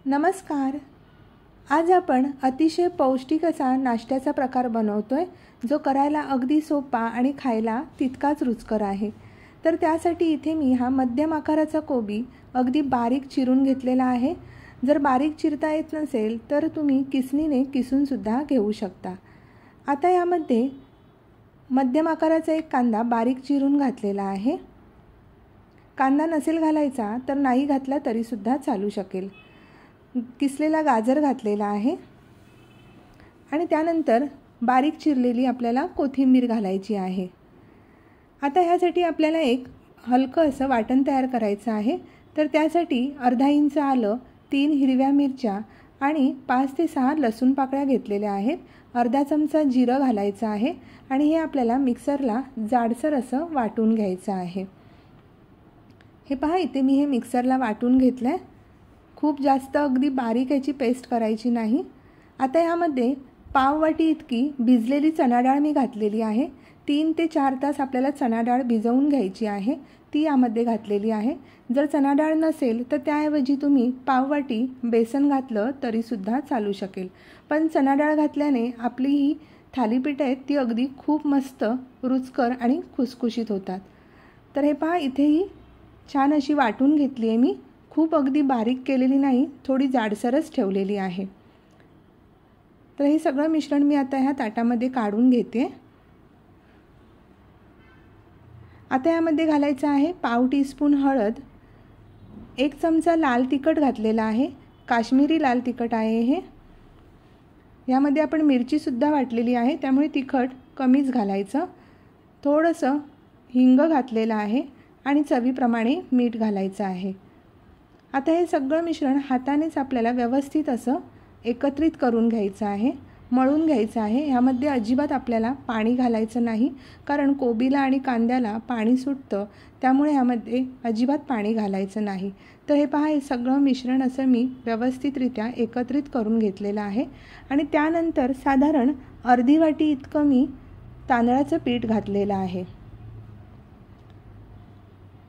नमस्कार. आज आपण अतिशय पौष्टिक असा नाश्त्याचा प्रकार बनवतोय जो करायला अगदी सोपा आणि खायला तितकाच रुचकर आहे. तर त्यासाठी इथे मी हा मध्यम आकाराचा कोबी अगदी बारीक चिरून घेतलेला आहे. जर बारीक चिरता येत नसेल तर तुम्ही किसणीने किसून सुद्धा घेऊ शकता. आता यामध्ये मध्यम आकाराचा एक कांदा बारीक चिरून घातलेला आहे. कांदा नसेल घालायचा तर नाही घातला तरी सुद्धा चालू शकेल. किसलेला गाजर घातलेला आहे आणि त्यानंतर बारीक चिरलेली आपल्याला कोथिंबीर घालायची आहे. आता ह्यासाठी आपल्याला एक हलकं असं वाटण तयार करायचं आहे. तर त्यासाठी अर्धा इंच आलं, 3 हिरव्या मिरच्या आणि 5 ते 6 लसूण पाकळ्या घेतलेल्या आहेत. अर्धा चमचा जिरं घालायचं आहे आणि हे आपल्याला मिक्सरला जाडसर असं वाटून घ्यायचं आहे. हे पहा, इथे मी हे मिक्सरला वाटून घेतलं आहे. खूप जास्त अगदी बारीक याची पेस्ट करायची नाही. आता यामध्ये पाव वाटी इतकी भिजलेली चणा डाळ मी घातलेली आहे. 3 ते 4 तास आपल्याला चणा डाळ भिजवून घ्यायची आहे, ती यामध्ये घातलेली आहे. जर चणा डाळ नसेल तर त्याऐवजी तुम्ही पाव वाटी बेसन घातलं तरीसुद्धा चालू शकेल. पण चणा डाळ घातल्याने आपली ही थालीपीठ आहेत ती अगदी खूप मस्त रुचकर आणि खुसखुशीत होतात. तर हे पहा, इथेही छान अशी वाटून घेतली आहे मी. खूप अगदी बारीक केलेली नाही, थोडी जाडसरच ठेवलेली आहे. तर हे सगळं मिश्रण मी आता ह्या ताटामध्ये काढून घेते. आता यामध्ये घालायचं आहे पाव टीस्पून हळद, 1 चमचा लाल तिखट घातलेला आहे. काश्मीरी लाल तिखट आहे हे. यामध्ये आपण मिरचीसुद्धा वाटलेली आहे त्यामुळे तिखट कमीच घालायचं. थोडंसं हिंग घातलेलं आहे आणि चवीप्रमाणे मीठ घालायचं आहे. आता हे सगळं मिश्रण हातानेच आपल्याला व्यवस्थित असं एकत्रित करून घ्यायचं आहे, मळून घ्यायचं आहे. ह्यामध्ये अजिबात आपल्याला पाणी घालायचं नाही, कारण कोबीला आणि कांद्याला पाणी सुटतं, त्यामुळे ह्यामध्ये अजिबात पाणी घालायचं नाही. तर हे पहा, हे सगळं मिश्रण असं मी व्यवस्थितरित्या एकत्रित करून घेतलेलं आहे. आणि त्यानंतर साधारण अर्धी वाटी इतकं मी तांदळाचं पीठ घातलेलं आहे.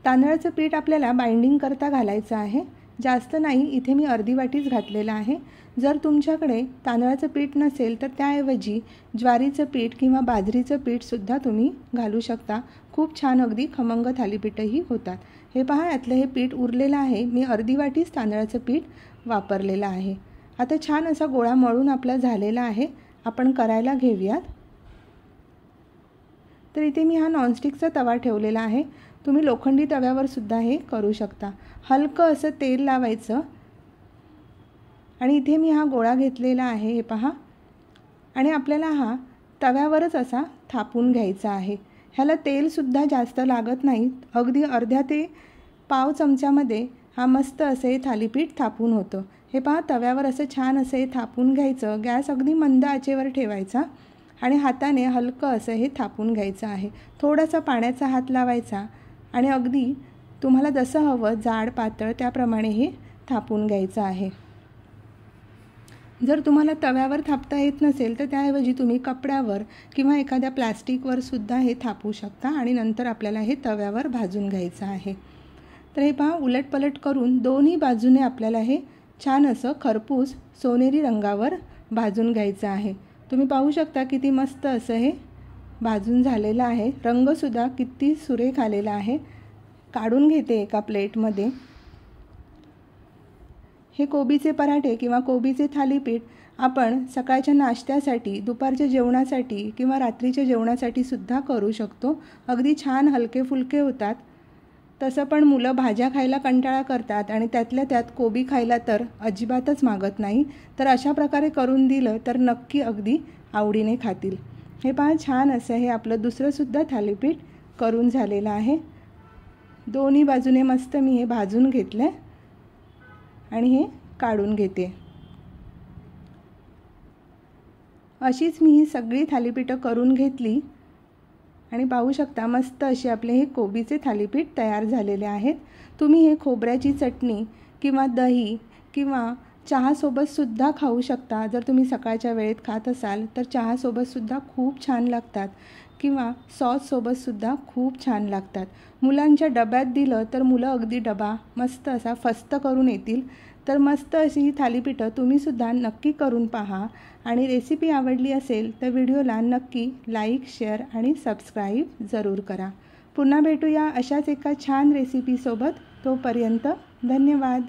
तांदळाचं पीठ आपल्याला बाइंडिंग करता घालायचं आहे, जास्त नाही. इथे मी अर्धी वाटीच घातलेलं आहे. जर तुमच्याकडे तांदळाचं पीठ नसेल तर त्याऐवजी ज्वारीचं पीठ किंवा बाजरीचं पीठसुद्धा तुम्ही घालू शकता. खूप छान अगदी खमंग थालीपीठही होतात. हे पहा, यातलं हे पीठ उरलेलं आहे. मी अर्धी वाटीच तांदळाचं पीठ वापरलेलं आहे. आता छान असा गोळा मळून आपला झालेला आहे. आपण करायला घेऊयात. तर इथे मी हा नॉनस्टिकचा तवा ठेवलेला आहे. तुम्ही लोखंडी तव्यावर सुद्धा हे करू शकता. हलकं असं तेल लावायचं आणि इथे मी हा गोळा घेतलेला आहे, हे पहा. आणि आपल्याला हा तव्यावरच असा थापून घ्यायचा आहे. ह्याला तेलसुद्धा जास्त लागत नाही. अगदी अर्ध्या ते पाव चमच्यामध्ये हा मस्त असे थालीपीठ थापून होतं. हे पहा, तव्यावर असं छान असे थापून घ्यायचं. गॅस अगदी मंद आचेवर ठेवायचा आणि हाताने हलकं असं हे थापून घ्यायचं आहे. थोडासा पाण्याचा हात लावायचा आणि अगदी तुम्हाला जसं हवं, जाड पातळ, त्याप्रमाणे हे थापून घ्यायचं आहे. जर तुम्हाला तव्यावर थापता येत नसेल तर त्याऐवजी तुम्ही कपड्यावर किंवा एखाद्या प्लास्टिकवर सुद्धा हे थापू शकता आणि नंतर आपल्याला हे तव्यावर भाजून घ्यायचं आहे. तर हे पहा, उलटपलट करून दोन्ही बाजूने आपल्याला हे छान असं खरपूस सोनेरी रंगावर भाजून घ्यायचं आहे. तुम्ही पाहू शकता किती मस्त असं हे भाजून झालेलं आहे. रंगसुद्धा किती सुरेख आलेला आहे. काढून घेते एका प्लेटमध्ये. हे कोबीचे पराठे किंवा कोबीचे थालीपीठ आपण सकाळच्या नाश्त्यासाठी, दुपारच्या जेवणासाठी किंवा रात्रीच्या जेवणासाठी सुद्धा करू शकतो. अगदी छान हलके फुलके होतात. तसं पण मुलं भाज्या खायला कंटाळा करतात आणि त्यातल्या त्यात कोबी खायला तर अजिबातच मागत नाही. तर अशा प्रकारे करून दिलं तर नक्की अगदी आवडीने खातील. हे पहा, छान असं हे आपलं दुसरंसुद्धा थालीपीठ करून झालेलं आहे. दोन्ही बाजूने मस्त मी हे भाजून घेतलं आणि हे काढून घेते. अशीच मी ही सगळी थालीपीठं करून घेतली आणि पाहू शकता मस्त असे आपले हे कोबीचे थालीपीठ तयार झालेले आहेत. तुम्ही हे खोबऱ्याची चटणी किंवा दही किंवा चहासोबतसुद्धा खाऊ शकता. जर तुम्ही सकाळच्या वेळेत खात असाल तर चहासोबतसुद्धा खूप छान लागतात किंवा सॉससोबतसुद्धा खूप छान लागतात. मुलांच्या डब्यात दिलं तर मुलं अगदी डबा मस्त असा फस्त करून येतील. तर मस्त अशी ही थालीपीठं तुम्हीसुद्धा नक्की करून पहा आणि रेसिपी आवडली असेल तर व्हिडिओला नक्की लाईक, शेअर आणि सबस्क्राईब जरूर करा. पुन्हा भेटूया अशाच एका छान रेसिपीसोबत. तोपर्यंत धन्यवाद.